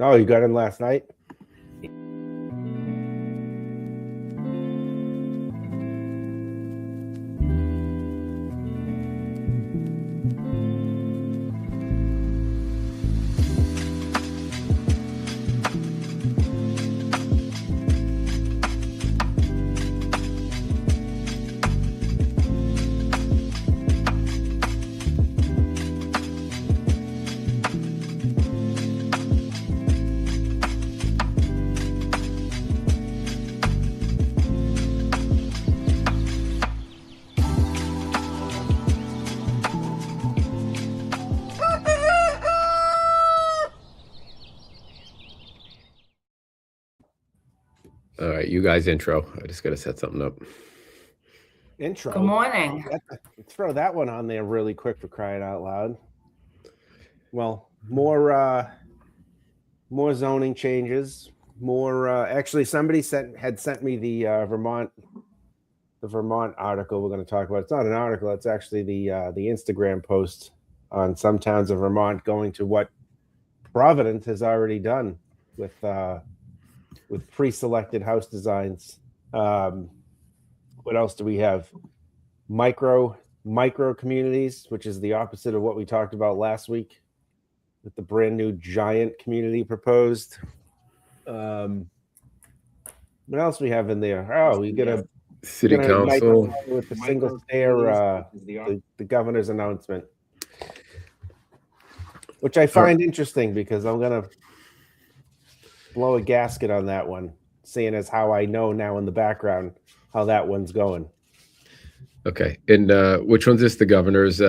Oh, you got in last night? All right, you guys intro. I just got to set something up. Intro. Good morning. Throw that one on there really quick for crying out loud. Well, more zoning changes. More actually, somebody had sent me the Vermont article we're going to talk about. It's not an article. It's actually the Instagram post on some towns of Vermont going to what Providence has already done with pre-selected house designs. What else do we have? Micro communities, which is the opposite of what we talked about last week with the brand new giant community proposed. What else we have in there? Oh, we get a city council with the single stair, the governor's announcement, which I find interesting because I'm gonna blow a gasket on that one, seeing as how I know now in the background how that one's going. Okay, and which one's this? The governor's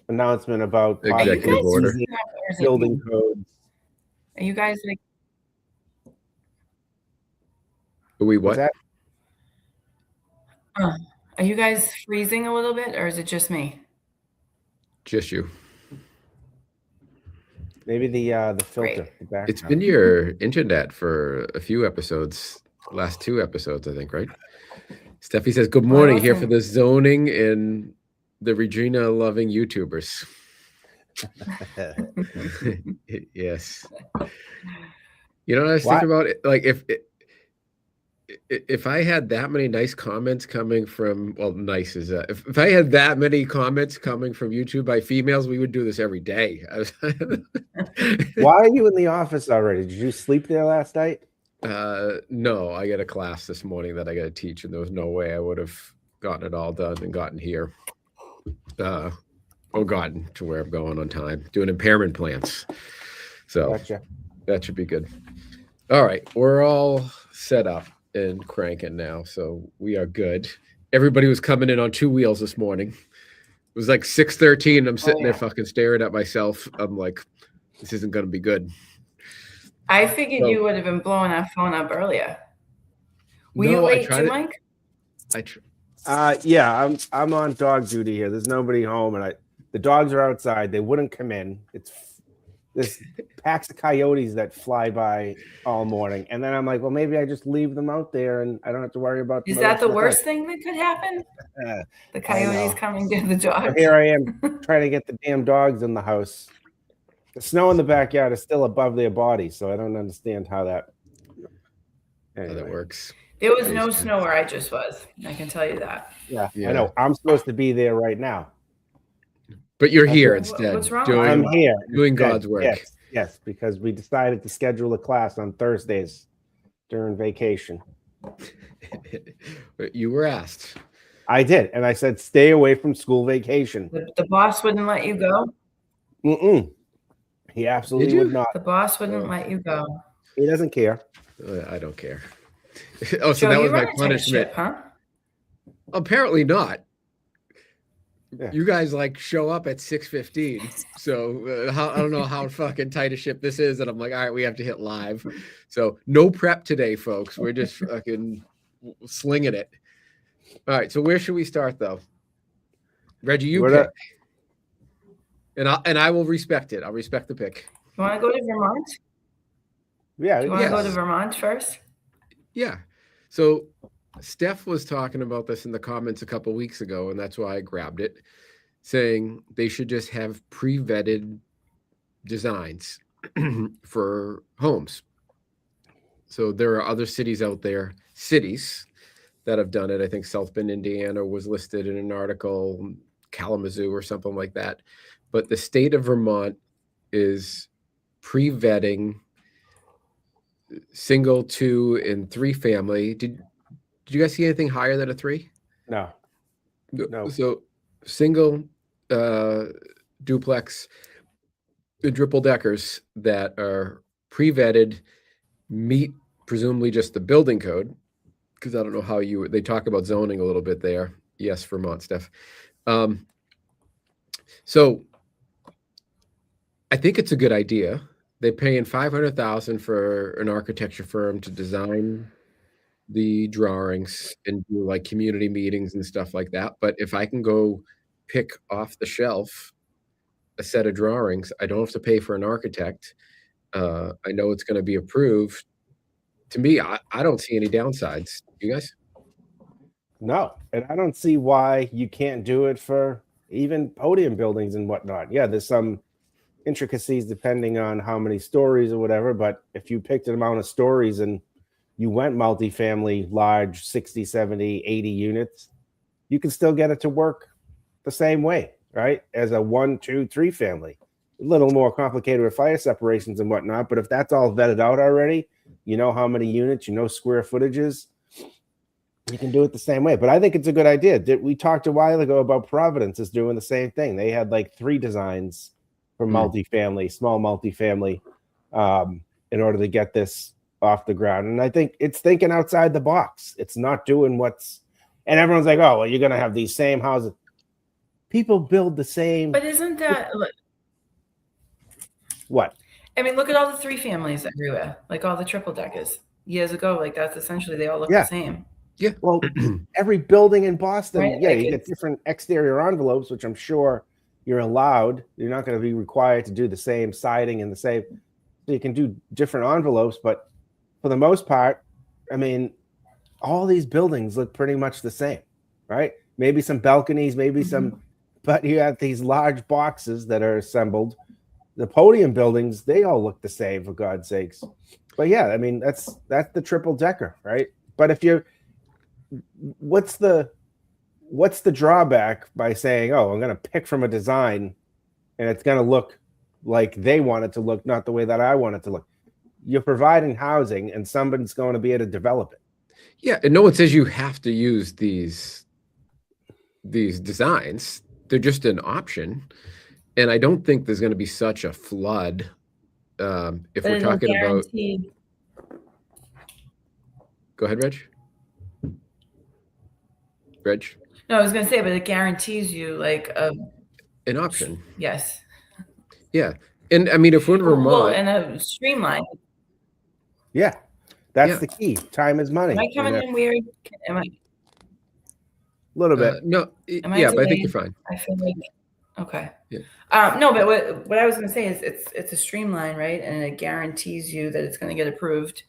announcement about executive order, building codes. Are you guys like? Are we what? Are you guys freezing a little bit, or is it just me? Just you. Maybe the filter. Great. It's been your internet for a few episodes, last 2 episodes, I think, right? Steffi says, good morning, here for the zoning and the Regina loving YouTubers. Yes. You know what I was thinking about? Like if I had that many nice comments coming from, well, nice is if I had that many comments coming from YouTube by females, we would do this every day. Why are you in the office already? Did you sleep there last night? No, I got a class this morning that I got to teach, and there was no way I would have gotten it all done and gotten here. Or gotten to where I'm going on time, doing impairment plans. So Gotcha. That should be good. All right, we're all set up and cranking now, so we are good. Everybody was coming in on 2 wheels this morning. It was like 6:13. I'm sitting there fucking staring at myself. I'm like, this isn't going to be good. I figured you would have been blowing our phone up earlier. Were you late too, Mike? Yeah, I'm on dog duty here. There's nobody home, and the dogs are outside. They wouldn't come in. There's packs of coyotes that fly by all morning, and then I'm like, well, maybe I just leave them out there, and I don't have to worry about. Is that the worst thing that could happen? The coyotes coming to the dogs. So here I am trying to get the damn dogs in the house. The snow in the backyard is still above their bodies, so I don't understand how that. Anyway. How that works. There was no snow where I just was. I can tell you that. Yeah. I know. I'm supposed to be there right now. But you're here instead. What's wrong? I'm here doing God's work. Yes, because we decided to schedule a class on Thursdays during vacation. You were asked. I did, and I said, stay away from school vacation. The boss wouldn't let you go? He absolutely would not. The boss wouldn't let you go. He doesn't care. I don't care. So that was my punishment. Huh? Apparently not. Yeah. You guys like show up at 6:15. So I don't know how fucking tight a ship this is. And I'm like, all right, we have to hit live. So no prep today, folks. We're just fucking slinging it. All right. So where should we start, though? Reggie, you pick. And I will respect it. I'll respect the pick. You want to go to Vermont? Yeah. You want to go to Vermont first? Yeah. So Steph was talking about this in the comments a couple weeks ago, and that's why I grabbed it, saying they should just have pre-vetted designs. for homes. So there are other cities out there, that have done it. I think South Bend, Indiana was listed in an article, Kalamazoo or something like that. But the state of Vermont is pre-vetting single, 2, and 3 family. Did you guys see anything higher than a 3? No. So single, duplex, the triple deckers that are pre-vetted meet presumably just the building code, because I don't know how they talk about zoning a little bit there. Yes, Vermont stuff. So I think it's a good idea. They're paying $500,000 for an architecture firm to design the drawings and do like community meetings and stuff like that. But if I can go pick off the shelf a set of drawings, I don't have to pay for an architect. I know it's going to be approved. To me, I don't see any downsides. You guys? No, and I don't see why you can't do it for even podium buildings and whatnot. Yeah, there's some intricacies depending on how many stories or whatever, but if you picked an amount of stories and you went multifamily, large, 60, 70, 80 units, you can still get it to work the same way, right? As a 1, 2, 3 family. A little more complicated with fire separations and whatnot, but if that's all vetted out already, you know how many units, you know square footages, you can do it the same way. But I think it's a good idea. We talked a while ago about Providence is doing the same thing. They had like 3 designs for multifamily, small multifamily, in order to get this off the ground. And I think it's thinking outside the box. It's not doing and everyone's like, oh, well, you're going to have these same houses. People build the same. But isn't that what? I mean, look at all the 3 families everywhere, like all the triple deckers years ago. Like that's essentially they all look the same. Yeah. Well, every building in Boston, right? Yeah, like you get different exterior envelopes, which I'm sure you're allowed. You're not going to be required to do the same siding and the same. So you can do different envelopes, but for the most part, I mean, all these buildings look pretty much the same, right? Maybe some balconies, maybe some, but you have these large boxes that are assembled. The podium buildings, they all look the same, for God's sakes. But yeah, I mean, that's the triple decker, right? But if you're, what's the drawback by saying, oh, I'm going to pick from a design and it's going to look like they want it to look, not the way that I want it to look? You're providing housing and somebody's going to be able to develop it. Yeah, and no one says you have to use these designs. They're just an option. And I don't think there's going to be such a flood if we're talking about. Go ahead, Reg. No, I was going to say, but it guarantees you like an option. Yes. Yeah, and I mean, if we're in Vermont, and a streamline. Yeah, that's the key. Time is money. Am I coming in weird? Am I? A little bit. No. But I think you're fine. I feel like. Okay. Yeah. No, but what I was going to say is it's a streamline, right? And it guarantees you that it's going to get approved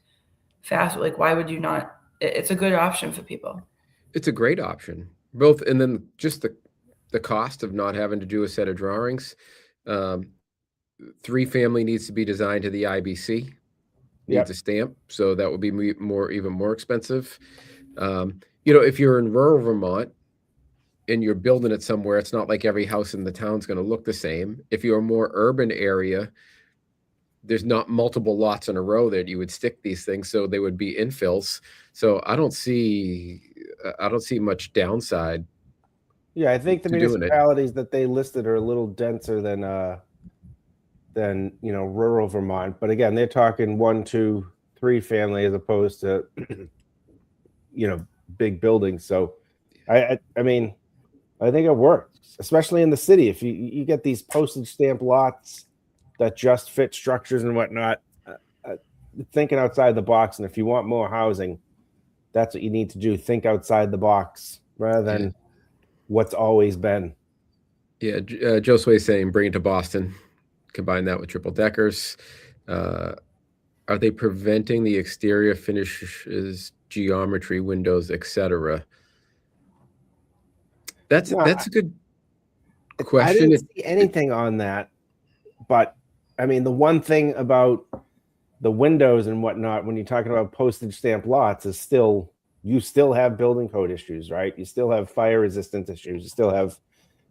fast. Like, why would you not? It's a good option for people. It's a great option, both, and then just the cost of not having to do a set of drawings. 3 family needs to be designed to the IBC, needs a stamp, so that would be even more expensive. If you're in rural Vermont and you're building it somewhere, it's not like every house in the town's going to look the same. If you're a more urban area, there's not multiple lots in a row that you would stick these things, so they would be infills. So I don't see much downside. Yeah, I think the municipalities that they listed are a little denser than rural Vermont. But again, they're talking 1, 2, 3 family as opposed to big buildings. So I mean, I think it works, especially in the city. If you get these postage stamp lots that just fit structures and whatnot, thinking outside the box. And if you want more housing, that's what you need to do. Think outside the box rather than what's always been. Yeah. Joe Sway's saying, bring it to Boston, combine that with triple deckers. Are they preventing the exterior finishes, geometry, windows, etc.? That's a good question. I didn't see anything on that, but I mean, the one thing about the windows and whatnot, when you're talking about postage stamp lots, is you still have building code issues, right? You still have fire resistance issues. You still have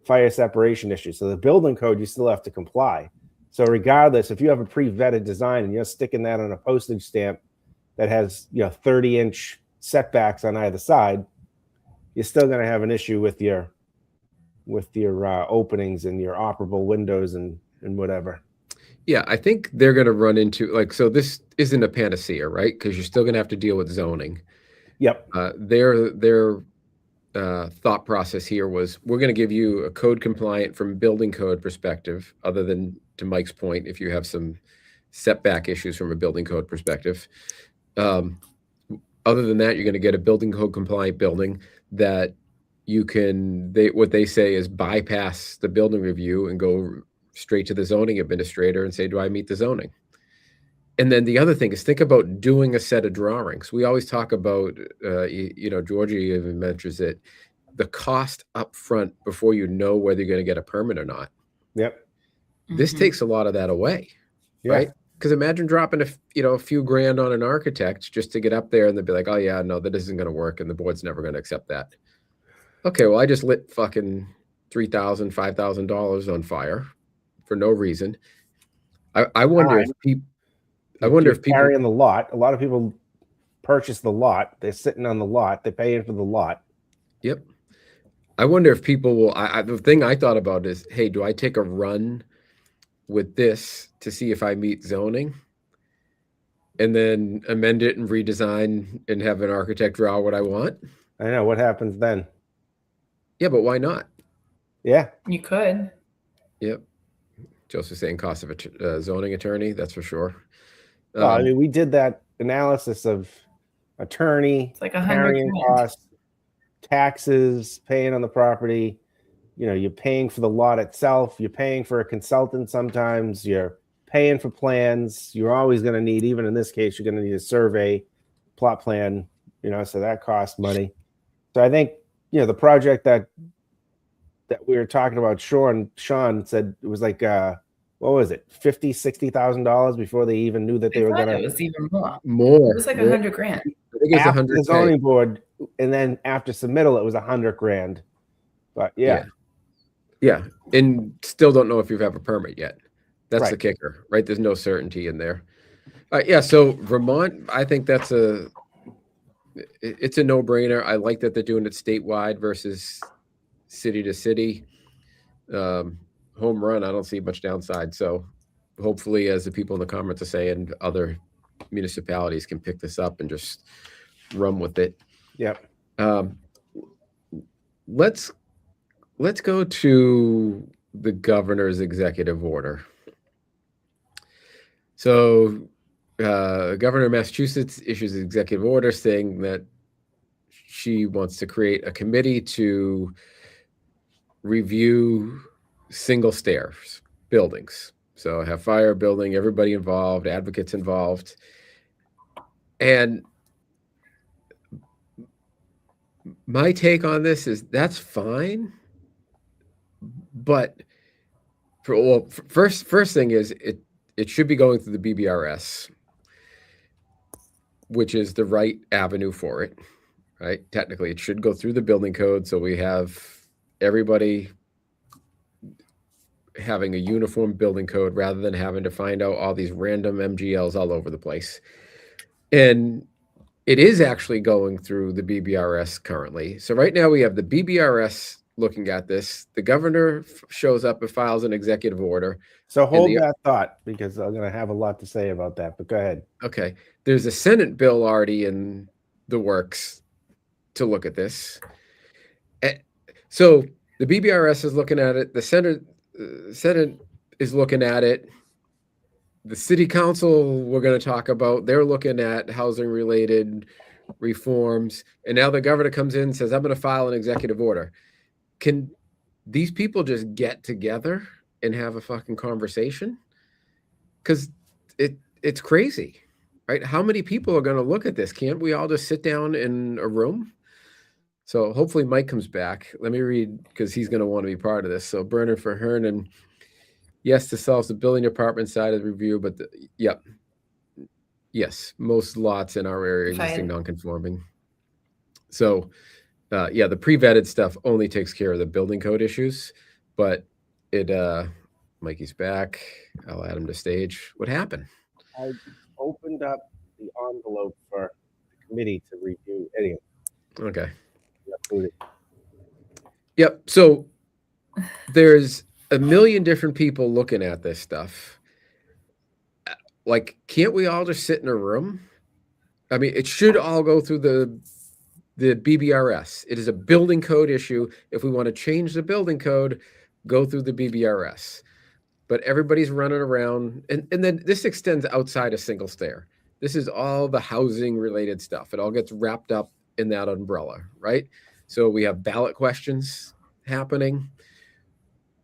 fire separation issues. So the building code, you still have to comply. So regardless, if you have a pre-vetted design and you're sticking that on a postage stamp that has 30-inch setbacks on either side, you're still going to have an issue with your openings and your operable windows and whatever. Yeah, I think they're going to run into so this isn't a panacea, right? Because you're still going to have to deal with zoning. Yep. Their thought process here was, we're going to give you a code compliant from building code perspective, other than, to Mike's point, if you have some setback issues from a building code perspective. Other than that, you're going to get a building code compliant building that you can, what they say is bypass the building review and go straight to the zoning administrator and say, do I meet the zoning? And then the other thing is, think about doing a set of drawings. We always talk about, Georgia even mentions it, the cost up front before you know whether you're going to get a permit or not. Yep. This takes a lot of that away, Yeah. right? Because imagine dropping a few grand on an architect just to get up there and they'll be like, oh yeah, no, that isn't going to work, and the board's never going to accept that. Okay, well, I just lit fucking $3,000, $5,000 on fire for no reason. I wonder if people. I wonder if people carrying the lot. A lot of people purchase the lot. They're sitting on the lot. They're paying for the lot. Yep. I wonder if people will. The thing I thought about is, hey, do I take a run with this to see if I meet zoning, and then amend it and redesign and have an architect draw what I want? I know. What happens then? Yeah, but why not? Yeah, You could. Yep. Joseph's saying cost of a zoning attorney. That's for sure. I mean, we did that analysis of attorney, It's like $100 carrying grand. costs, taxes, paying on the property. You're paying for the lot itself. You're paying for a consultant sometimes. You're paying for plans. You're always going to need, even in this case, you're going to need a survey, plot plan, so that costs money. So I think, the project that we were talking about, Sean said it was like, what was it, $50,000-$60,000 before they even knew that they were going to. It was even more. More. It was like $100 grand. I think it's after 100K. the zoning board, and then after submittal, it was $100 grand. But yeah, and still don't know if you have a permit yet. That's Right. the kicker, right? There's no certainty in there. So Vermont, I think it's a no-brainer. I like that they're doing it statewide versus city to city. Home run. I don't see much downside. So hopefully, as the people in the comments are saying, other municipalities can pick this up and just run with it. Yep. Let's go to the governor's executive order. So Governor of Massachusetts issues an executive order saying that she wants to create a committee to review single stairs buildings. So have fire building, everybody involved, advocates involved. And my take on this is that's fine. But first thing is it should be going through the BBRS, which is the right avenue for it, right? Technically, it should go through the building code. So we have everybody having a uniform building code rather than having to find out all these random MGLs all over the place. And it is actually going through the BBRS currently. So right now we have the BBRS looking at this. The governor shows up and files an executive order. So hold that thought, because I'm going to have a lot to say about that, but go ahead. Okay. There's a Senate bill already in the works to look at this. So the BBRS is looking at it. The Senate is looking at it. The city council, we're going to talk about, they're looking at housing related reforms. And now the governor comes in and says, I'm going to file an executive order. Can these people just get together and have a fucking conversation? Because it's crazy, right? How many people are going to look at this? Can't we all just sit down in a room? So hopefully Mike comes back. Let me read, because he's going to want to be part of this. So Bernard Verhernen, Yes, this solves the building department side of the review, but yep. Yes, most lots in our area existing non-conforming. So, yeah, the pre-vetted stuff only takes care of the building code issues, but it, Mikey's back. I'll add him to stage. What happened? I opened up the envelope for the committee to review anyway. Okay. Included. Yep. So there's a million different people looking at this stuff. Like, can't we all just sit in a room? I mean, it should all go through the BBRS. It is a building code issue. If we want to change the building code, go through the BBRS. But everybody's running around, and then this extends outside of Single Stair. This is all the housing related stuff. It all gets wrapped up in that umbrella, right? So we have ballot questions happening.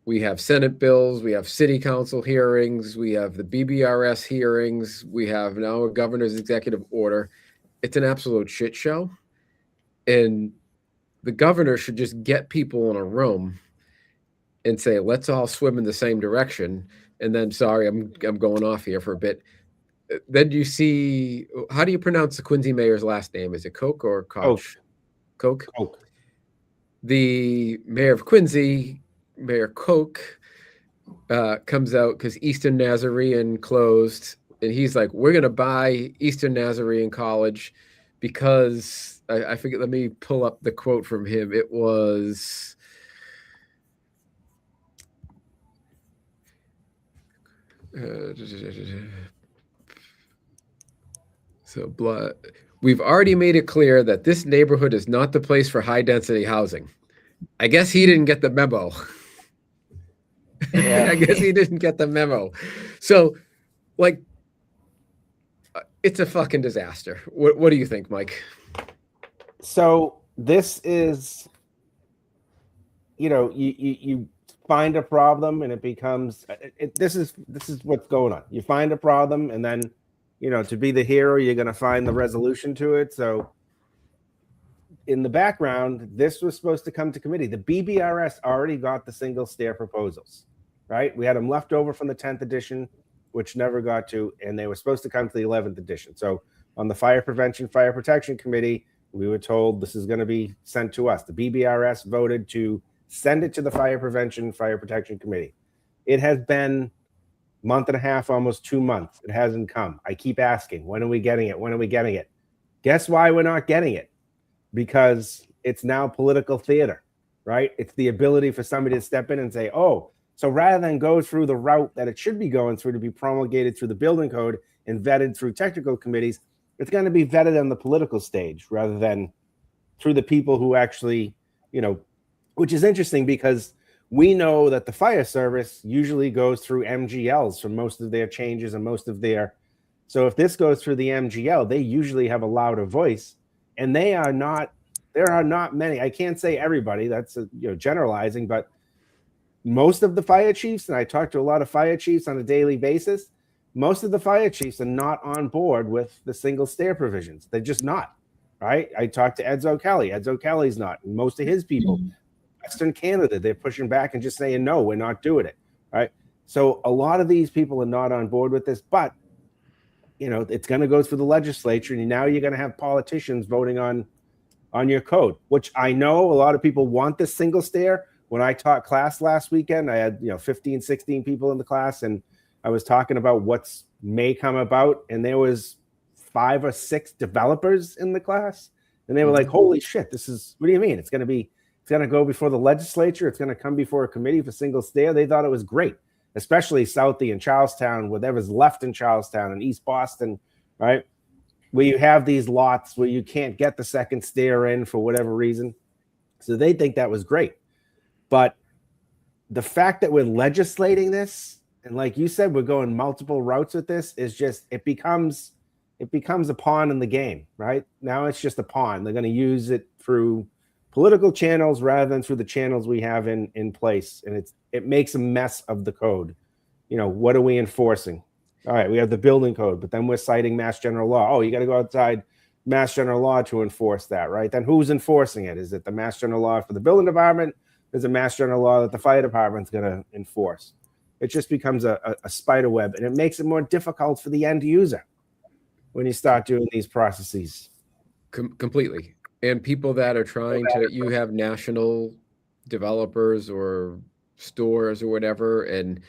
We have Senate bills. We have city council hearings. We have the BBRS hearings. We have now a governor's executive order. It's an absolute shit show. And the governor should just get people in a room and say, let's all swim in the same direction. And then, sorry, I'm going off here for a bit. Then you see, how do you pronounce the Quincy mayor's last name? Is it Koch or Koch? Koch. Koch. The mayor of Quincy, Mayor Koch, comes out because Eastern Nazarene closed. And he's like, we're going to buy Eastern Nazarene College because I forget, let me pull up the quote from him. It was... we've already made it clear that this neighborhood is not the place for high density housing. I guess he didn't get the memo. Yeah. I guess he didn't get the memo. So, like, it's a fucking disaster. What do you think, Mike? So this is, you find a problem and it becomes this is what's going on. You find a problem and then to be the hero, you're going to find the resolution to it. So in the background, this was supposed to come to committee. The BBRS already got the single stair proposals, right? We had them left over from the 10th edition, which never got to, and they were supposed to come to the 11th edition. So on the fire prevention, fire protection committee, we were told this is going to be sent to us. The BBRS voted to send it to the fire prevention, fire protection committee. It has been a month and a half, almost 2 months. It hasn't come. I keep asking, when are we getting it? When are we getting it? Guess why we're not getting it? Because it's now political theater, right? It's the ability for somebody to step in and say, oh, so rather than go through the route that it should be going through to be promulgated through the building code and vetted through technical committees, it's going to be vetted on the political stage rather than through the people who actually, which is interesting because we know that the fire service usually goes through MGLs for most of their changes and most of their. So if this goes through the MGL, they usually have a louder voice, and there are not many. I can't say everybody, that's generalizing, but most of the fire chiefs, and I talk to a lot of fire chiefs on a daily basis, most of the fire chiefs are not on board with the single stair provisions. They're just not, right? I talked to Eds O'Kelly. Eds O'Kelly's not. And most of his people, Western Canada, they're pushing back and just saying, no, we're not doing it, right? So a lot of these people are not on board with this, but, it's going to go through the legislature, and now you're going to have politicians voting on your code, which I know a lot of people want this single stair. When I taught class last weekend, I had 15, 16 people in the class, and I was talking about what's may come about, and there was 5 or 6 developers in the class, and they were like, holy shit, this is, what do you mean? It's going to go before the legislature. It's going to come before a committee for single stair. They thought it was great, especially Southie and Charlestown, whatever's left in Charlestown and East Boston, right? Where you have these lots where you can't get the second stair in for whatever reason. So they think that was great. But the fact that we're legislating this, and like you said, we're going multiple routes with this, is just, it becomes a pawn in the game, right? Now it's just a pawn. They're going to use it through political channels rather than through the channels we have in place. And it makes a mess of the code. What are we enforcing? All right, we have the building code, but then we're citing Mass General Law. Oh, you got to go outside Mass General Law to enforce that, right? Then who's enforcing it? Is it the Mass General Law for the building department? There's a Mass General Law that the fire department's going to enforce. It just becomes a spider web, and it makes it more difficult for the end user when you start doing these processes. Completely. And people that are trying to, you have national developers or stores or whatever, and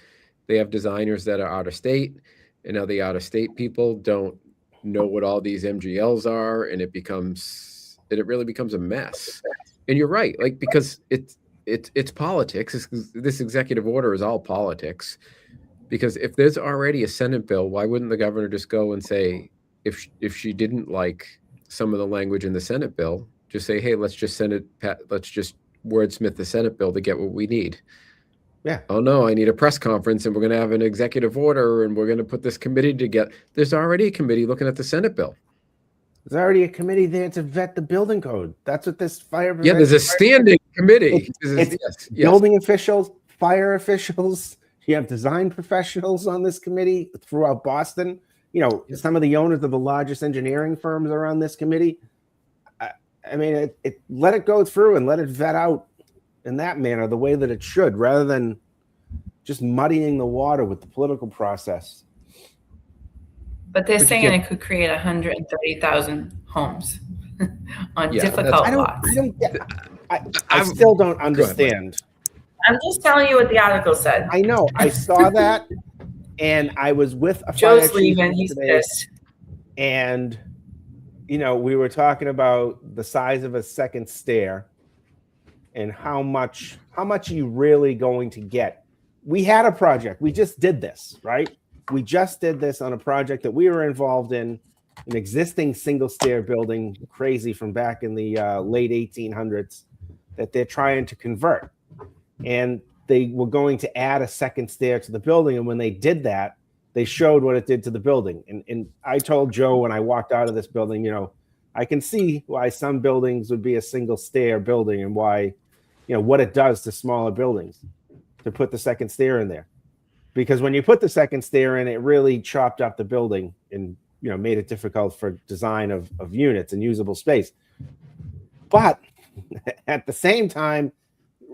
they have designers that are out of state, and now the out of state people don't know what all these MGLs are, and it really becomes a mess. And you're right, like, because it's politics. This executive order is all politics, because if there's already a Senate bill, why wouldn't the governor just go and say, if she didn't like some of the language in the Senate bill, just say, hey, let's just wordsmith the Senate bill to get what we need. Yeah. Oh no, I need a press conference, and we're going to have an executive order, and we're going to put this committee together. There's already a committee looking at the Senate bill. There's already a committee there to vet the building code. That's what this fire. Yeah, there's a standing committee. It's building officials, fire officials. You have design professionals on this committee throughout Boston. You know, some of the owners of the largest engineering firms are on this committee. I mean, let it go through and let it vet out in that manner, the way that it should, rather than just muddying the water with the political process. But they're saying it could create 130,000 homes on difficult lots. I still don't understand. I'm just telling you what the article said. I know. I saw that, and I was with a Joe's fire leaving. chief He's today, pissed. and you know, we were talking about the size of a second stair and how much are you really going to get. We had a project. We just did this, right? We just did this on a project that we were involved in, an existing single stair building, crazy from back in the late 1800s, that they're trying to convert. And they were going to add a second stair to the building. And when they did that, they showed what it did to the building. And I told Joe when I walked out of this building, you know, I can see why some buildings would be a single stair building, and why, you know, what it does to smaller buildings to put the second stair in there. Because when you put the second stair in, it really chopped up the building and, you know, made it difficult for design of units and usable space. But at the same time,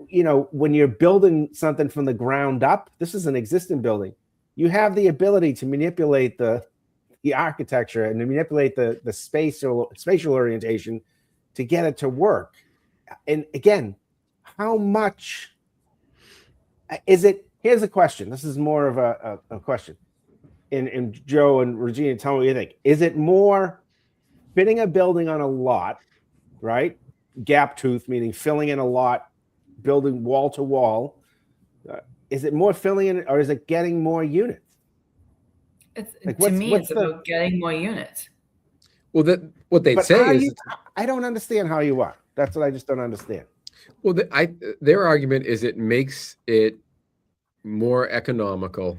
you know, when you're building something from the ground up, this is an existing building, you have the ability to manipulate the architecture and to manipulate the spatial orientation to get it to work. And again, how much is it? Here's a question. This is more of a question. And Joe and Regina, tell me what you think. Is it more fitting a building on a lot, right? Gap tooth, meaning filling in a lot, building wall to wall. Is it more filling in, or is it getting more units? To me, it's about getting more units. Well, what they'd say is, I don't understand how you are. That's what I just don't understand. Well, their argument is it makes it more economical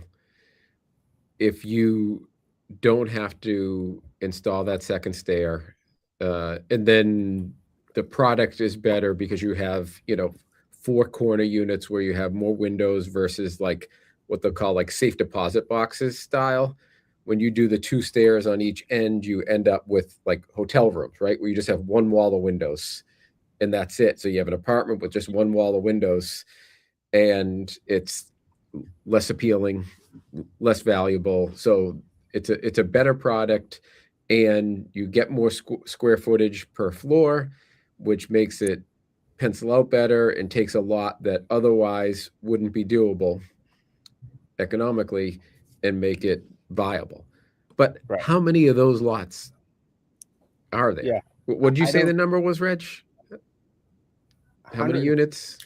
if you don't have to install that second stair, and then the product is better because you have, you know, 4 corner units where you have more windows versus like what they'll call like safe deposit boxes style. When you do the 2 stairs on each end, you end up with like hotel rooms, right? Where you just have one wall of windows and that's it. So you have an apartment with just one wall of windows, and it's less appealing, less valuable. So it's a better product, and you get more square footage per floor, which makes it pencil out better and takes a lot that otherwise wouldn't be doable economically and make it viable. But how many of those lots are there? Yeah. What did you say the number was, Reg? How many units?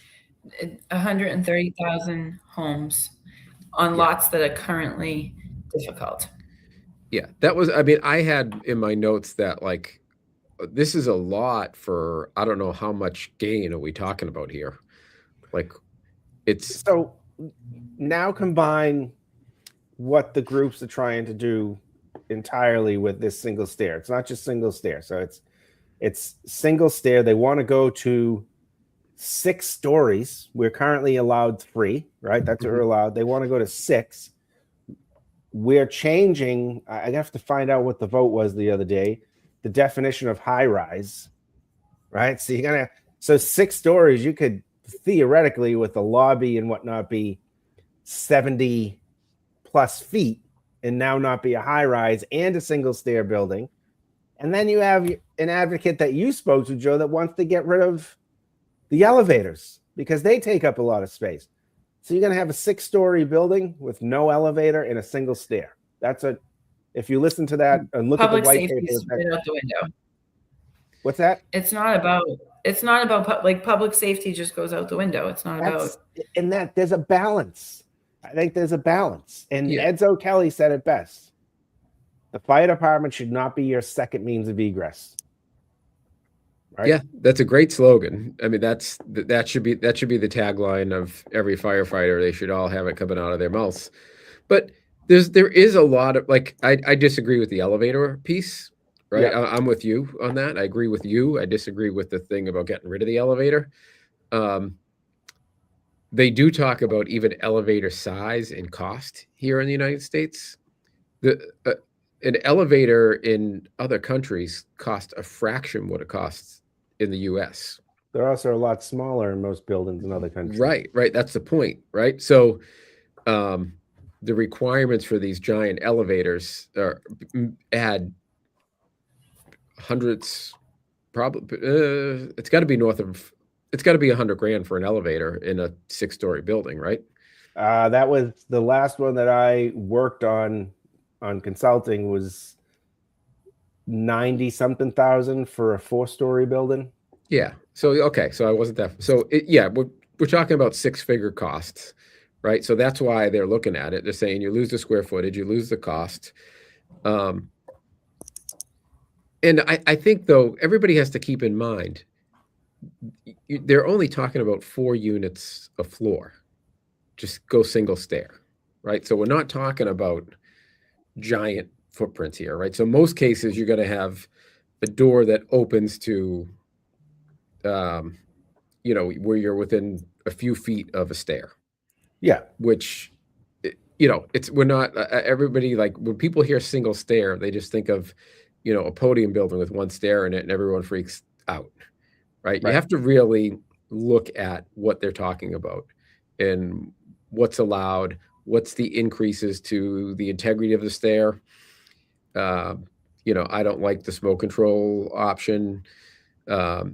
130,000 homes on lots that are currently difficult. Yeah, that was, I mean, I had in my notes that like, this is a lot for, I don't know how much gain are we talking about here? Like, it's. So now combine what the groups are trying to do entirely with this single stair. It's not just single stair. So it's single stair. They want to go to 6 stories. We're currently allowed 3, right? That's what we're allowed. They want to go to 6. We're changing. I have to find out what the vote was the other day. The definition of high rise, right? So 6 stories, you could theoretically, with the lobby and whatnot, be 70 plus feet and now not be a high rise and a single stair building. And then you have an advocate that you spoke to, Joe, that wants to get rid of the elevators because they take up a lot of space. So you're going to have a 6-story building with no elevator and a single stair. If you listen to that and look Public at the white safety paper. is right out the window. What's that? It's not about like public safety just goes out the window. It's not about. And that there's a balance. I think there's a balance. And Yeah. Edzo Kelly said it best. The fire department should not be your second means of egress. Right? Yeah, that's a great slogan. I mean, that should be the tagline of every firefighter. They should all have it coming out of their mouths. But there is a lot of, like, I disagree with the elevator piece, right? Yeah. I'm with you on that. I agree with you. I disagree with the thing about getting rid of the elevator. They do talk about even elevator size and cost here in the United States. An elevator in other countries costs a fraction what it costs in the US. They're also a lot smaller in most buildings in other countries. Right. That's the point, right? So the requirements for these giant elevators add hundreds, probably it's got to be $100,000 for an elevator in a 6-story building, right? That was the last one that I worked on consulting, was 90 something thousand for a 4-story building. Yeah. So, okay. So I wasn't that. So we're talking about 6-figure costs, right? So that's why they're looking at it. They're saying you lose the square footage, you lose the cost. And I think, though, everybody has to keep in mind, they're only talking about 4 units a floor. Just go single stair, right? So we're not talking about giant footprints here, right? So most cases you're going to have a door that opens to, where you're within a few feet of a stair. Yeah. Which, we're not, everybody, like, when people hear single stair, they just think of, a podium building with 1 stair in it and everyone freaks out, right? You have to really look at what they're talking about and what's allowed, what's the increases to the integrity of the stair. I don't like the smoke control option.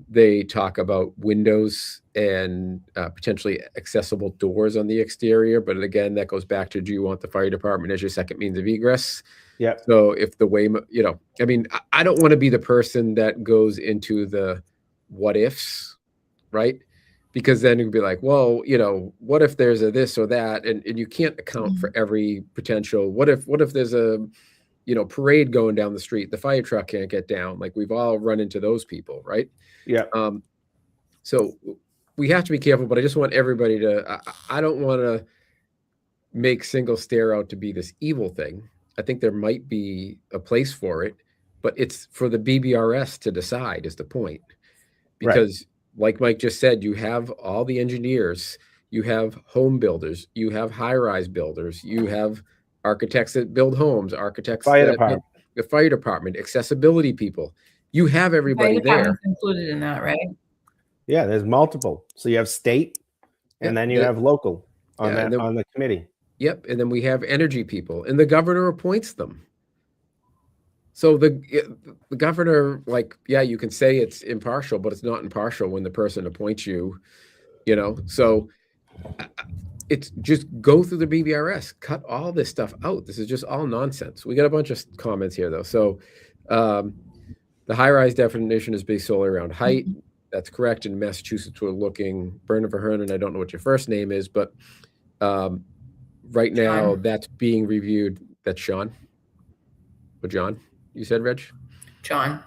They talk about windows and potentially accessible doors on the exterior. But again, that goes back to, do you want the fire department as your second means of egress? Yeah. So if the way, I don't want to be the person that goes into the what ifs, right? Because then you'd be like, well, what if there's a this or that? And you can't account for every potential. What if there's a, parade going down the street, the fire truck can't get down. Like, we've all run into those people, right? Yeah. So we have to be careful, but I just want everybody to, I don't want to make single stair out to be this evil thing. I think there might be a place for it, but it's for the BBRS to decide, is the point. Because like Mike just said, you have all the engineers, you have home builders, you have high-rise builders, you have architects that build homes, architects, the fire department, accessibility people. You have everybody there. Included in that, right? Yeah, there's multiple. So you have state, and then you have local on on the committee. Yep, and then we have energy people, and the governor appoints them. So the governor, like, you can say it's impartial, but it's not impartial when the person appoints you, So it's just go through the BBRS, cut all this stuff out. This is just all nonsense. We got a bunch of comments here, though. So the high-rise definition is based solely around height. That's correct. In Massachusetts, we're looking, Bernard Verhernen, I don't know what your first name is, but right now that's being reviewed. That's Sean. Or John, you said, Reg? John.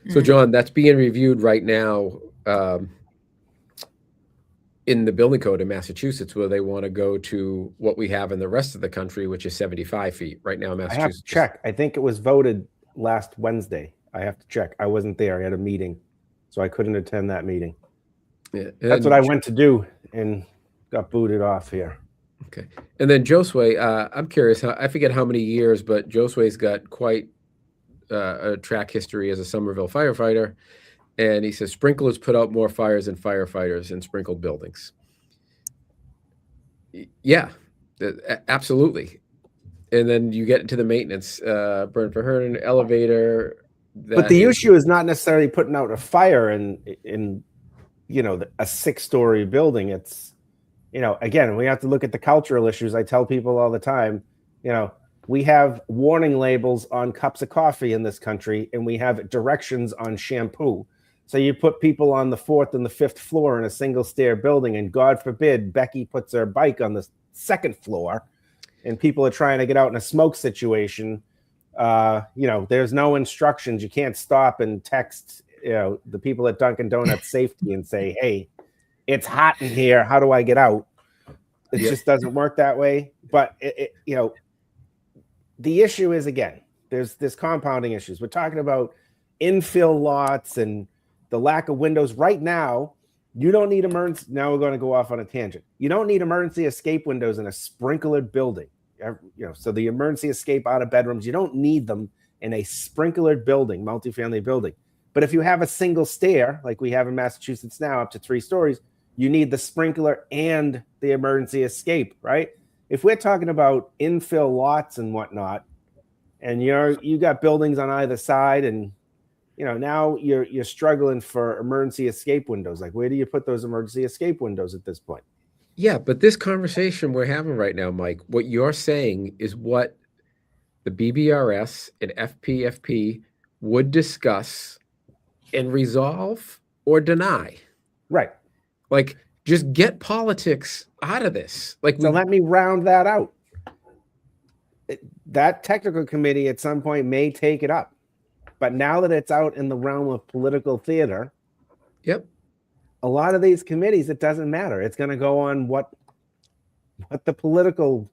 So John, that's being reviewed right now in the building code in Massachusetts, where they want to go to what we have in the rest of the country, which is 75 feet. Right now, Massachusetts. I have to check. I think it was voted last Wednesday. I have to check. I wasn't there. I had a meeting, so I couldn't attend that meeting. Yeah, that's what I went to do and got booted off here. Okay. And then Josue, I'm curious, I forget how many years, but Josue's got quite a track history as a Somerville firefighter. And he says sprinklers put out more fires than firefighters in sprinkled buildings. Yeah, absolutely. And then you get into the maintenance, burn for her, an elevator. But the issue is not necessarily putting out a fire in a 6-story building. It's, again, we have to look at the cultural issues. I tell people all the time, we have warning labels on cups of coffee in this country, and we have directions on shampoo. So you put people on the 4th and the 5th floor in a single stair building, and God forbid Becky puts her bike on the 2nd floor, and people are trying to get out in a smoke situation. There's no instructions. You can't stop and text, the people at Dunkin' Donuts safety and say, "Hey, it's hot in here. How do I get out?" It just doesn't work that way. But the issue is, again, there's compounding issues. We're talking about infill lots and the lack of windows right now. You don't need emergency. Now we're going to go off on a tangent. You don't need emergency escape windows in a sprinklered building. So the emergency escape out of bedrooms, you don't need them in a sprinklered building, multifamily building. But if you have a single stair, like we have in Massachusetts now, up to 3 stories, you need the sprinkler and the emergency escape, right? If we're talking about infill lots and whatnot, and you got buildings on either side, and now you're struggling for emergency escape windows. Like, where do you put those emergency escape windows at this point? Yeah, but this conversation we're having right now, Mike, what you're saying is what the BBRS and FPFP would discuss and resolve or deny. Right. Like, just get politics out of this. So let me round that out. That technical committee at some point may take it up. But now that it's out in the realm of political theater, yep, a lot of these committees, it doesn't matter. It's going to go on what the political,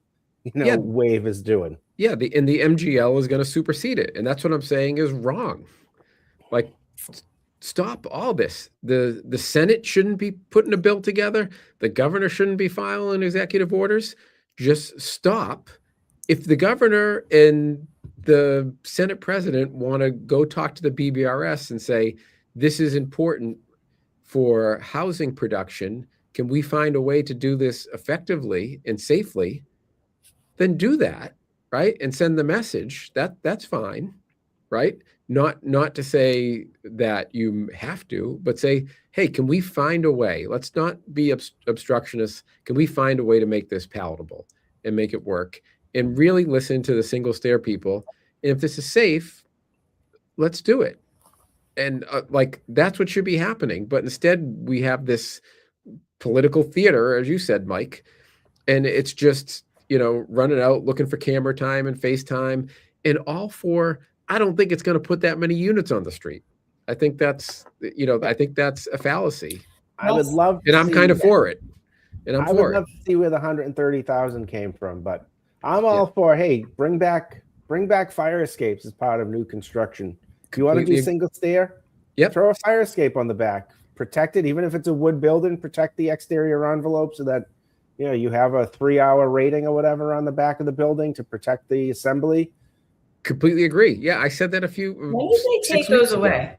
wave is doing. Yeah, the MGL is going to supersede it, and that's what I'm saying is wrong. Like, stop all this. The Senate shouldn't be putting a bill together. The governor shouldn't be filing executive orders. Just stop. If the governor and the Senate president want to go talk to the BBRS and say, this is important for housing production, can we find a way to do this effectively and safely? Then do that, right? And send the message. That's fine, right? Not to say that you have to, but say, hey, can we find a way? Let's not be obstructionists. Can we find a way to make this palatable and make it work? And really listen to the single stair people. And if this is safe, let's do it. And that's what should be happening. But instead, we have this political theater, as you said, Mike, and it's just, running out looking for camera time and FaceTime, and all for, I don't think it's going to put that many units on the street. I think that's, I think that's a fallacy. I would love, and I'm kind of for it. And I would love to see where the 130,000 came from, but I'm all for, hey, bring back fire escapes as part of new construction. If you want to do single stair, throw a fire escape on the back, protect it, even if it's a wood building, protect the exterior envelope so that you have a 3-hour rating or whatever on the back of the building to protect the assembly. Completely agree. Yeah, I said that a few. When did they take those away?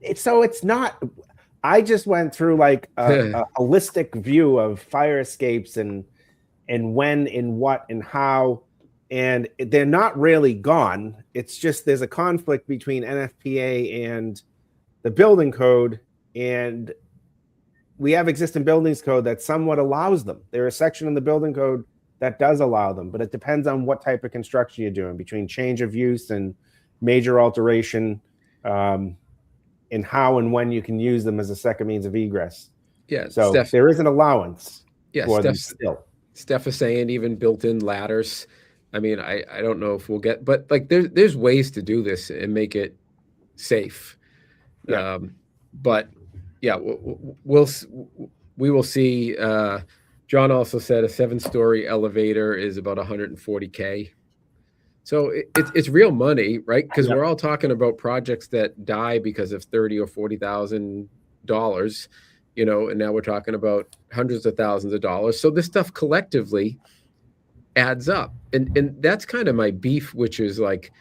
It's not. I just went through like a holistic view of fire escapes and when and what and how. And they're not really gone. It's just there's a conflict between NFPA and the building code, and we have existing buildings code that somewhat allows them. There's a section in the building code that does allow them, but it depends on what type of construction you're doing between change of use and major alteration, and how and when you can use them as a second means of egress. Yeah. So there is an allowance. Yeah. Steph is saying even built-in ladders. I mean, I don't know if we'll get, but like there's ways to do this and make it safe. Yeah. But yeah, we will see. John also said a 7-story elevator is about $140K. So it's real money, right? Because we're all talking about projects that die because of $30,000 or $40,000, and now we're talking about hundreds of thousands of dollars. So this stuff collectively adds up. And that's kind of my beef, which is like,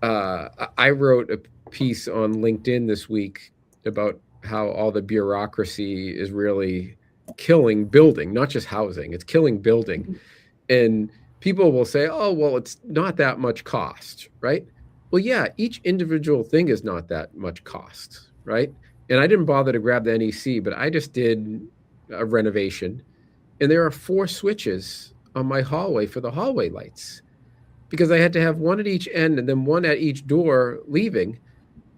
I wrote a piece on LinkedIn this week about how all the bureaucracy is really killing building, not just housing. It's killing building. And people will say, oh, well, it's not that much cost, right? Well, yeah, each individual thing is not that much cost, right? And I didn't bother to grab the NEC, but I just did a renovation. And there are 4 switches on my hallway for the hallway lights because I had to have one at each end and then one at each door leaving.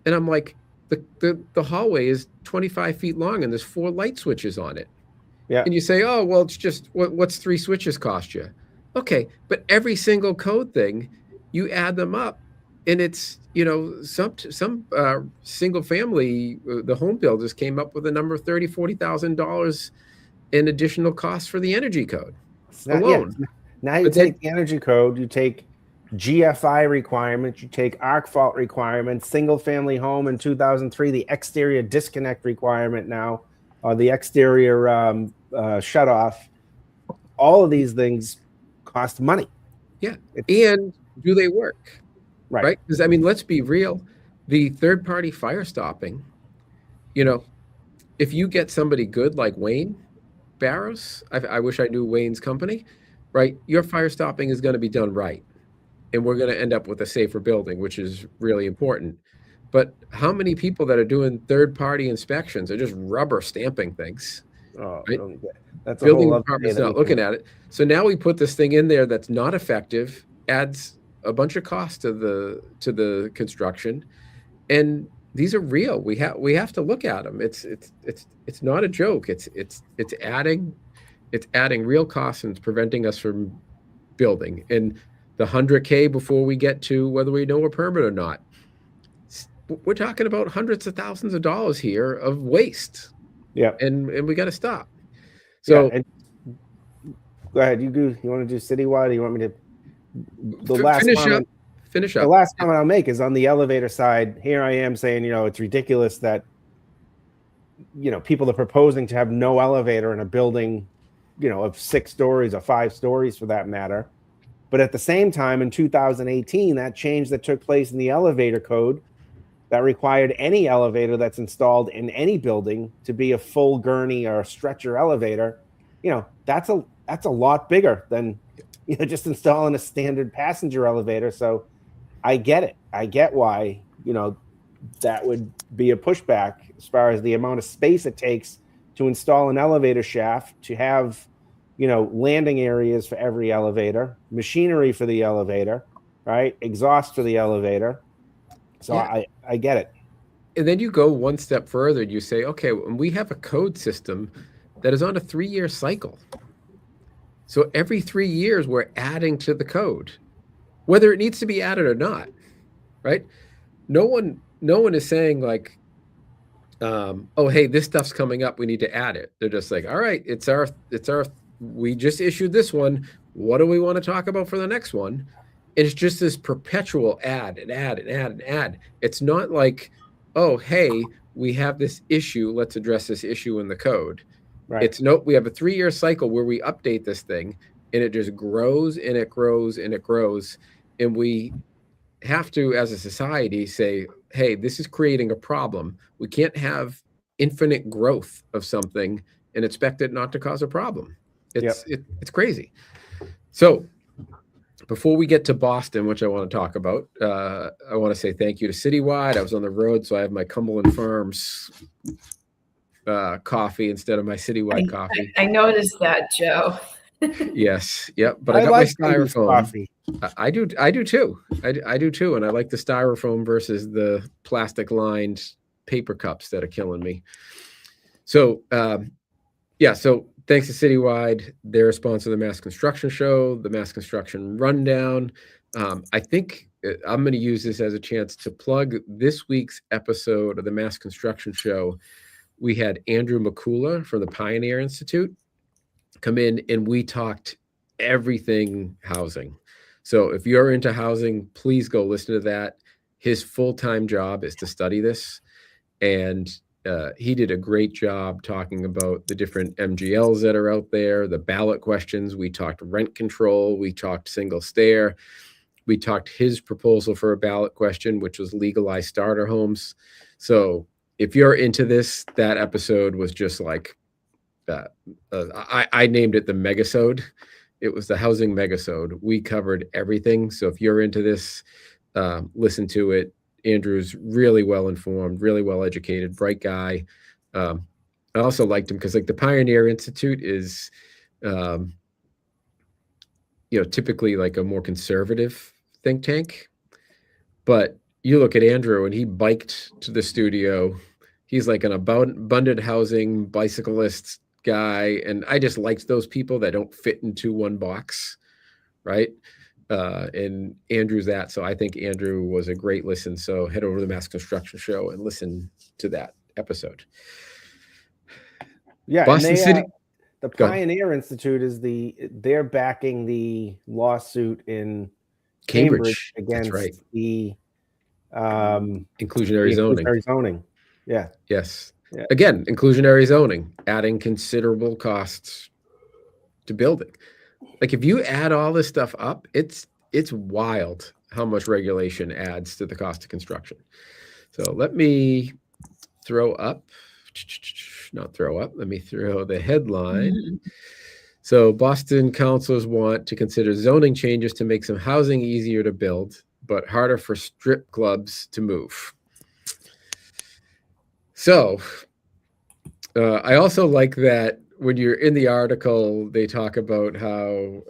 And I'm like, the hallway is 25 feet long and there's 4 light switches on it. Yeah. And you say, oh, well, it's just what's 3 switches cost you? Okay, but every single code thing, you add them up, and it's, you know, some single family, the home builders came up with a number of $30,000-$40,000 in additional costs for the energy code alone. Yeah. Now you take the energy code, you take GFI requirements, you take arc fault requirements, single family home in 2003, the exterior disconnect requirement now, or the exterior shut off. All of these things cost money. Yeah. And do they work? Right. Because, I mean, let's be real. The third-party fire stopping, you know, if you get somebody good like Wayne Barrows, I wish I knew Wayne's company, right? Your fire stopping is going to be done right. And we're going to end up with a safer building, which is really important. But how many people that are doing third-party inspections are just rubber stamping things? Oh, right? That's building department's not looking at it. So now we put this thing in there that's not effective, adds a bunch of cost to the construction, and these are real. We have to look at them. It's not a joke. It's adding real costs and it's preventing us from building. And the 100K before we get to whether we know a permit or not, we're talking about hundreds of thousands of dollars here of waste. Yeah, and we got to stop. So yeah, go ahead. You want to do citywide? Or you want me to? Finish up. The last comment I'll make is on the elevator side. Here I am saying, you know, it's ridiculous that, you know, people are proposing to have no elevator in a building, you know, of 6 stories or 5 stories for that matter. But at the same time, in 2018, that change that took place in the elevator code that required any elevator that's installed in any building to be a full gurney or a stretcher elevator, you know, that's a lot bigger than, you know, just installing a standard passenger elevator. So I get it. I get why, you know, that would be a pushback as far as the amount of space it takes to install an elevator shaft, to have, you know, landing areas for every elevator, machinery for the elevator, right? Exhaust for the elevator. So yeah. I get it. And then you go one step further and you say, okay, we have a code system that is on a 3-year cycle. So every 3 years we're adding to the code, whether it needs to be added or not, right? No one is saying like, oh, hey, this stuff's coming up, we need to add it. They're just like, all right, it's our, we just issued this one. What do we want to talk about for the next one? It's just this perpetual add and add and add and add. It's not like, oh, hey, we have this issue, let's address this issue in the code. Right. It's no, we have a 3-year cycle where we update this thing and it just grows and it grows and it grows. And we have to, as a society, say, hey, this is creating a problem. We can't have infinite growth of something and expect it not to cause a problem. It's crazy. So before we get to Boston, which I want to talk about, I want to say thank you to Citywide. I was on the road, so I have my Cumberland Farms coffee instead of my Citywide coffee. I noticed that, Joe. Yes. Yep. But I got like my styrofoam. Coffee. I do too. I do too. And I like the styrofoam versus the plastic lined paper cups that are killing me. So, so thanks to Citywide. They're a sponsor of the Mass Construction Show, the Mass Construction Rundown. I think I'm going to use this as a chance to plug this week's episode of the Mass Construction Show. We had Andrew McCullough from the Pioneer Institute come in and we talked everything housing. So if you're into housing, please go listen to that. His full-time job is to study this. And he did a great job talking about the different MGLs that are out there, the ballot questions. We talked rent control. We talked single stair. We talked his proposal for a ballot question, which was legalized starter homes. So if you're into this, that episode was just like I named it the Megasode. It was the housing Megasode. We covered everything. So if you're into this, listen to it. Andrew's really well informed, really well educated, bright guy. I also liked him because like the Pioneer Institute is, typically like a more conservative think tank. But you look at Andrew and he biked to the studio. He's like an abundant housing bicyclist guy. And I just liked those people that don't fit into one box, right? And Andrew's that. So I think Andrew was a great listen. So head over to the Mass Construction Show and listen to that episode. Yeah, Boston City. The Pioneer Institute is they're backing the lawsuit in Cambridge against the inclusionary zoning. Yeah. Yes. Yeah. Again, inclusionary zoning, adding considerable costs to building. Like if you add all this stuff up, it's wild how much regulation adds to the cost of construction. So let me let me throw the headline. Mm-hmm. So Boston councils want to consider zoning changes to make some housing easier to build, but harder for strip clubs to move. So I also like that when you're in the article, they talk about how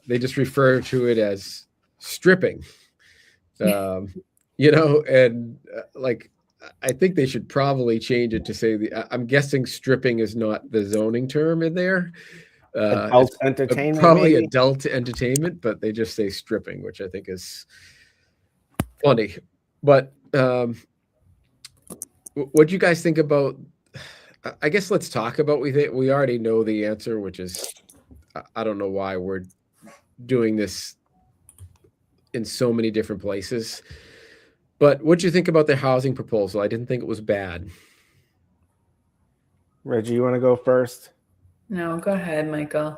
they just refer to it as stripping, and like, I think they should probably change it to say I'm guessing stripping is not the zoning term in there. Adult entertainment, probably maybe? Adult entertainment, but they just say stripping, which I think is funny. But what do you guys think about? I guess let's talk about. We already know the answer, which is I don't know why we're doing this in so many different places. But what do you think about the housing proposal? I didn't think it was bad. Reggie, you want to go first? No, go ahead, Michael.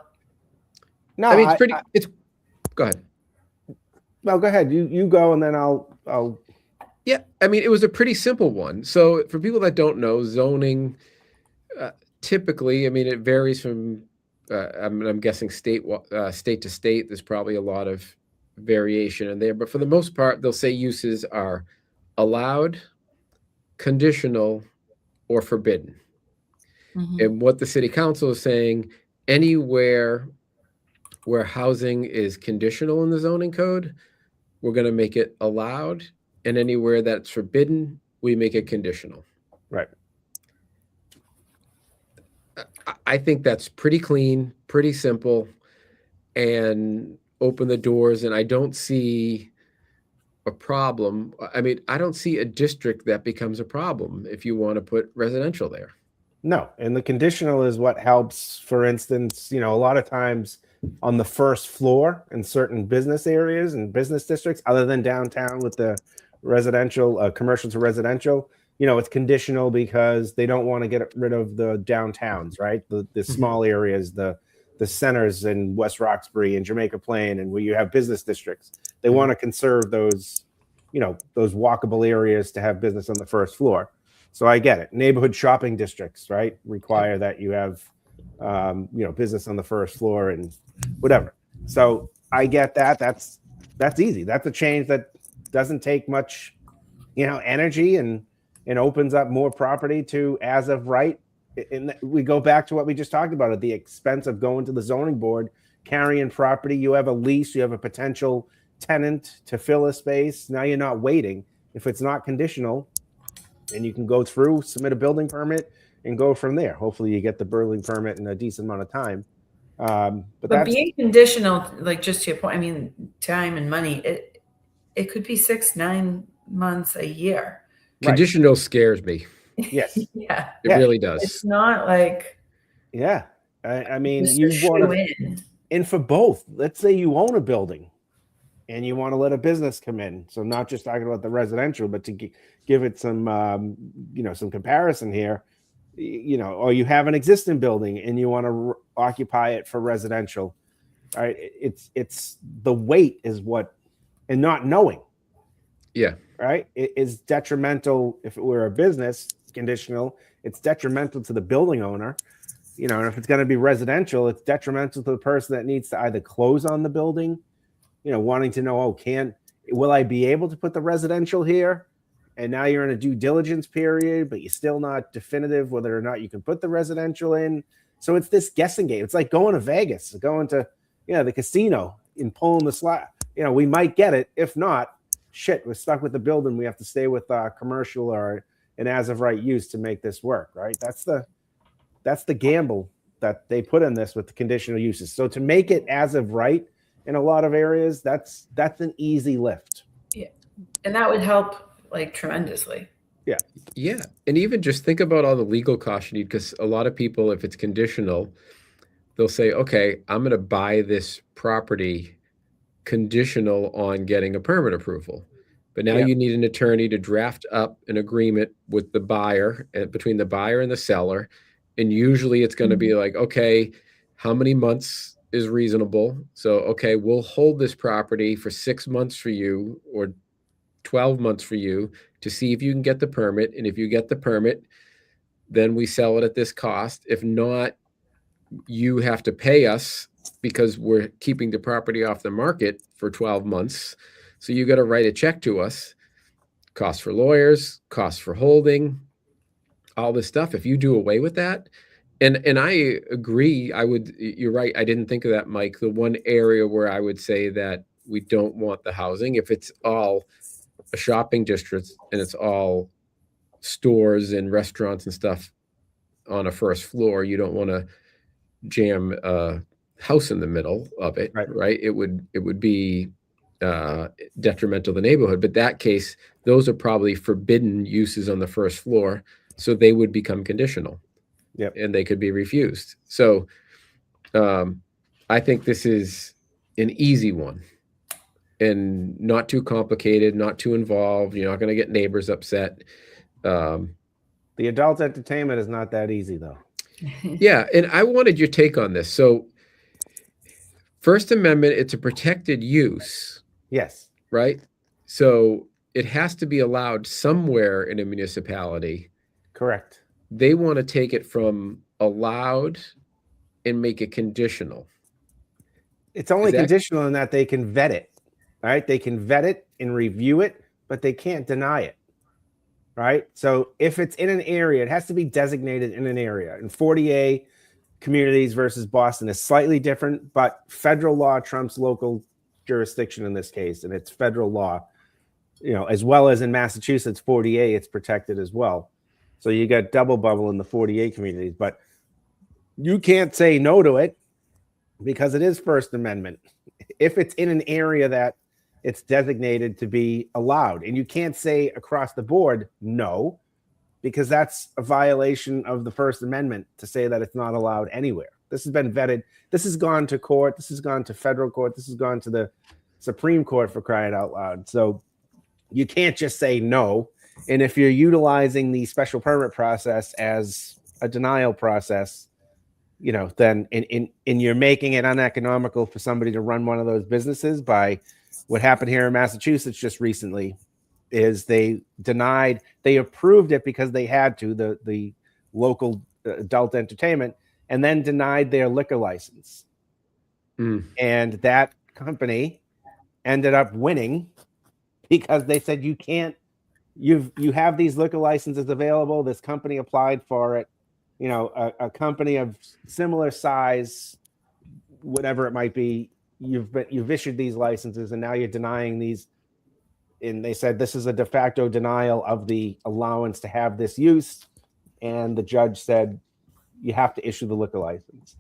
No, I mean go ahead. No, go ahead. You go, and then I'll. Yeah, I mean, it was a pretty simple one. So for people that don't know, zoning typically, I mean, it varies from. I'm guessing state to state. There's probably a lot of variation in there, but for the most part, they'll say uses are allowed, conditional, or forbidden. Mm-hmm. And what the city council is saying, anywhere where housing is conditional in the zoning code, we're going to make it allowed, and anywhere that's forbidden, we make it conditional. Right. I think that's pretty clean, pretty simple, and open the doors, and I don't see a problem. I mean, I don't see a district that becomes a problem if you want to put residential there. No, and the conditional is what helps. For instance, a lot of times on the first floor in certain business areas and business districts, other than downtown with the residential, commercial to residential, it's conditional because they don't want to get rid of the downtowns, right? The small areas, the centers in West Roxbury and Jamaica Plain, and where you have business districts, they want to conserve those, those walkable areas to have business on the first floor. So I get it. Neighborhood shopping districts, right, require that you have, business on the first floor and whatever. So I get that. That's easy. That's a change that doesn't take much, energy and opens up more property to as of right. And we go back to what we just talked about at the expense of going to the zoning board, carrying property. You have a lease, you have a potential tenant to fill a space. Now you're not waiting. If it's not conditional, and you can go through, submit a building permit, and go from there. Hopefully you get the building permit in a decent amount of time. But being conditional, like just to your point, I mean, time and money, it could be 6-9 months, a year. Conditional scares me. Yes. Yeah. It really does. It's not like. Yeah. I mean, you want to, and for both, let's say you own a building and you want to let a business come in. So not just talking about the residential, but to give it some, some comparison here, or you have an existing building and you want to occupy it for residential. All right. It's the weight is what, and not knowing. Yeah. Right. It is detrimental. If it were a business conditional, it's detrimental to the building owner. and if it's going to be residential, it's detrimental to the person that needs to either close on the building, wanting to know, will I be able to put the residential here? And now you're in a due diligence period, but you're still not definitive whether or not you can put the residential in. So it's this guessing game. It's like going to Vegas, going to, the casino and pulling the slot. We might get it. If not, shit, we're stuck with the building. We have to stay with commercial or an as of right use to make this work, right? That's the gamble that they put in this with the conditional uses. So to make it as of right in a lot of areas, that's an easy lift. Yeah, and that would help like tremendously. Yeah. And even just think about all the legal costs you need, because a lot of people, if it's conditional, they'll say, okay, I'm going to buy this property conditional on getting a permit approval. But now you need an attorney to draft up an agreement with the buyer, between the buyer and the seller. And usually it's going to be like, okay, how many months is reasonable? So, okay, we'll hold this property for 6 months for you or 12 months for you to see if you can get the permit. And if you get the permit, then we sell it at this cost. If not, you have to pay us because we're keeping the property off the market for 12 months. So you got to write a check to us, cost for lawyers, cost for holding, all this stuff. If you do away with that, and I agree, you're right. I didn't think of that, Mike. The one area where I would say that we don't want the housing, if it's all a shopping district and it's all stores and restaurants and stuff on a first floor, you don't want to jam a house in the middle of it, right? It would be detrimental to the neighborhood. But that case, those are probably forbidden uses on the first floor, so they would become conditional. Yep. And they could be refused. So I think this is an easy one and not too complicated, not too involved. You're not going to get neighbors upset. The adult entertainment is not that easy, though. Yeah. And I wanted your take on this. So First Amendment, it's a protected use. Yes. Right? So it has to be allowed somewhere in a municipality. Correct. They want to take it from allowed and make it conditional. It's only conditional in that they can vet it, right? They can vet it and review it, but they can't deny it, right? So if it's in an area, it has to be designated in an area. In 40A communities versus Boston is slightly different, but federal law trumps local jurisdiction in this case, and it's federal law, as well as in Massachusetts, 40A, it's protected as well. So you got double bubble in the 40A communities, but you can't say no to it because it is First Amendment. If it's in an area that it's designated to be allowed, and you can't say across the board no, because that's a violation of the First Amendment to say that it's not allowed anywhere. This has been vetted. This has gone to court. This has gone to federal court. This has gone to the Supreme Court, for crying out loud. So you can't just say no. And if you're utilizing the special permit process as a denial process, then and you're making it uneconomical for somebody to run one of those businesses. By what happened here in Massachusetts just recently is they approved it because they had to, the local adult entertainment, and then denied their liquor license. And that company ended up winning because they said, you can't, you have these liquor licenses available. This company applied for it. A company of similar size, whatever it might be, you've issued these licenses and now you're denying these. And they said this is a de facto denial of the allowance to have this use. And the judge said you have to issue the liquor license.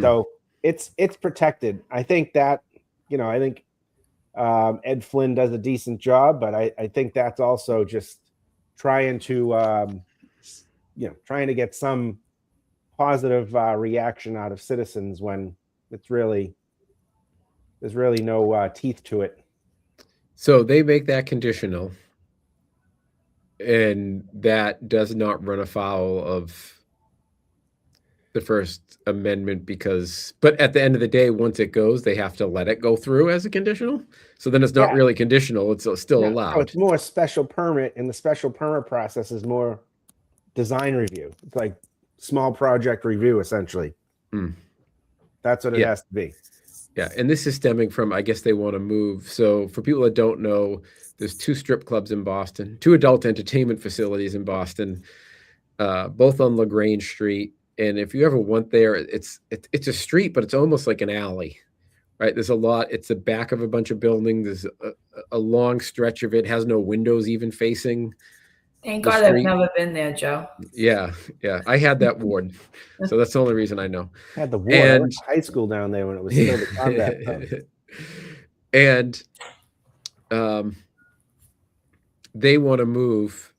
So it's protected. I think that, Ed Flynn does a decent job, but I think that's also just trying to get some positive reaction out of citizens when there's really no teeth to it. So they make that conditional, and that does not run afoul of the First Amendment but at the end of the day, once it goes, they have to let it go through as a conditional. So then it's not really conditional. It's still allowed. So it's more special permit, and the special permit process is more design review. It's like small project review, essentially. That's what it has to be. Yeah, and this is stemming from, I guess they want to move. So for people that don't know, there's 2 strip clubs in Boston, 2 adult entertainment facilities in Boston, both on LaGrange Street. And if you ever went there, it's a street, but it's almost like an alley, right? There's a lot. It's the back of a bunch of buildings. There's a long stretch of it, has no windows even facing. Thank God I've never been there, Joe. Yeah. I had that ward, so that's the only reason I know. I had the ward. I went to high school down there when it was still the combat zone. And they want to move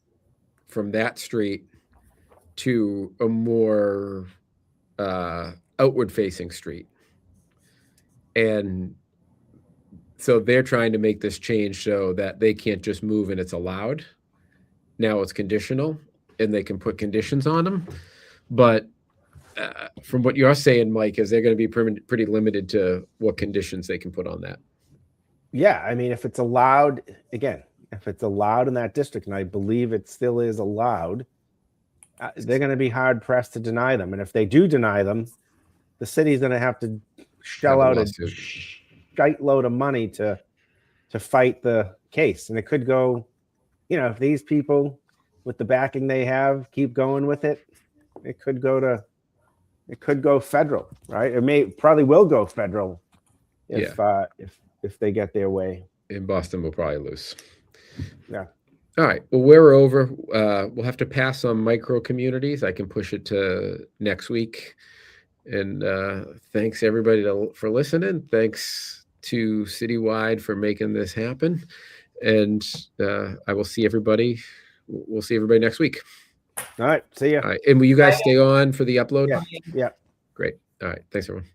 from that street to a more outward-facing street, and so they're trying to make this change so that they can't just move and it's allowed. Now it's conditional, and they can put conditions on them. But from what you're saying, Mike, is they're going to be pretty limited to what conditions they can put on that. Yeah, I mean, if it's allowed, again, if it's allowed in that district, and I believe it still is allowed, they're going to be hard pressed to deny them. And if they do deny them, the city's going to have to shell out a shite load of money to fight the case. And it could go, if these people with the backing they have keep going with it, it could go federal, right? It probably will go federal if they get their way. In Boston, we'll probably lose. Yeah. All right. Well, we're over. We'll have to pass on micro communities. I can push it to next week. And thanks everybody for listening. Thanks to Citywide for making this happen. And I will see everybody. We'll see everybody next week. All right. See ya. All right. And will you guys stay on for the upload? Yeah. Great. All right. Thanks, everyone.